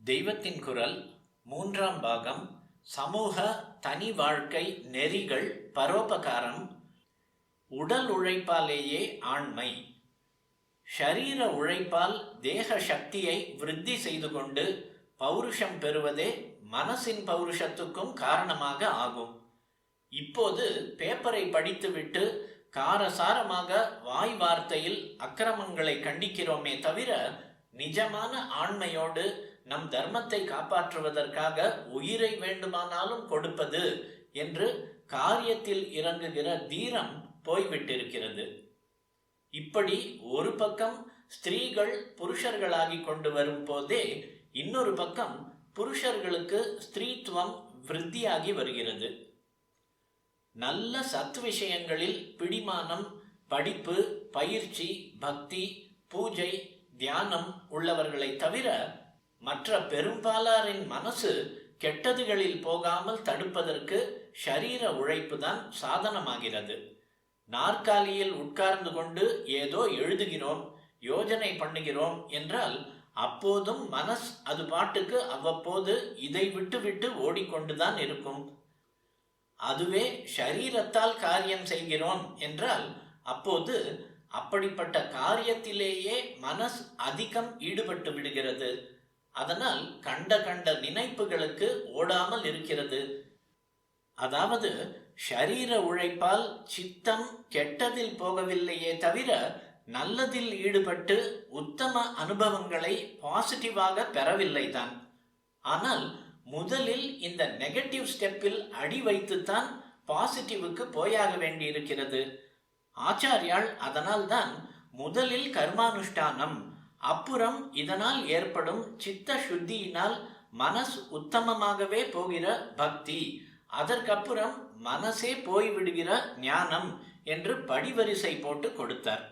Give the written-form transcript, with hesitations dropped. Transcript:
தெய்வத்தின் குரல் 3ஆம் பாகம். சமூக தனி வாழ்க்கை நெறிகள் பரோபகாரம். உடல் உழைப்பாலேயே ஆண்மை. ஷரீர உழைப்பால் தேக சக்தியை விருத்தி செய்து கொண்டு பௌருஷம் பெறுவதே மனசின் பௌருஷத்துக்கும் காரணமாக ஆகும். இப்போது பேப்பரை படித்துவிட்டு காரசாரமாக வாய் வார்த்தையில் அக்கிரமங்களை கண்டிக்கிறோமே தவிர, நிஜமான ஆண்மையோடு நம் தர்மத்தை காப்பாற்றுவதற்காக உயிரை வேண்டுமானாலும் கொடுப்பது என்று காரியத்தில் இறங்குகிற தீரம் போய்விட்டிருக்கிறது. இப்படி ஒரு பக்கம் ஸ்திரீகள் புருஷர்களாகி கொண்டு வரும் போதே, இன்னொரு பக்கம் புருஷர்களுக்கு ஸ்திரீத்துவம் விருத்தியாகி வருகிறது. நல்ல சத் விஷயங்களில் பிடிமானம், படிப்பு, பயிற்சி, பக்தி, பூஜை, தியானம் உள்ளவர்களை தவிர மற்ற பெரும்பாலாரின் மனசு கெட்டதுகளில் போகாமல் தடுப்பதற்கு ஷரீர உழைப்பு தான் சாதனமாகிறது. நாற்காலியில் உட்கார்ந்து கொண்டு ஏதோ எழுதுகிறோம், யோஜனை பண்ணுகிறோம் என்றால் அப்போதும் மனஸ் அது பாட்டுக்கு அவ்வப்போது இதை விட்டு விட்டு ஓடிக்கொண்டுதான் இருக்கும். அதுவே ஷரீரத்தால் காரியம் செய்கிறோம் என்றால் அப்போது அப்படிப்பட்ட காரியத்திலேயே மனஸ் அதிகம் ஈடுபட்டு விடுகிறது. அதனால் கண்ட கண்ட நினைப்புகளுக்கு ஓடாமல் இருக்கிறது. அதாவது ஷரீர உழைப்பால் சித்தம் கெட்டதில் போகவில்லையே தவிர நல்லதில் ஈடுபட்டு உத்தம அனுபவங்களை பாசிட்டிவாக பெறவில்லை தான். ஆனால் முதலில் இந்த நெகட்டிவ் ஸ்டெப்பில் அடி வைத்துத்தான் பாசிட்டிவுக்கு போயாக வேண்டியிருக்கிறது. ஆச்சாரியால் அதனால் தான் முதலில் கர்மானுஷ்டானம், அப்புறம் இதனால் ஏற்படும் சித்த சுத்தியினால் மனஸ் உத்தமமாகவே போகிற பக்தி, அதற்கப்புறம் மனசே போய்விடுகிற ஞானம் என்று படிவரிசை போட்டு கொடுத்தார்.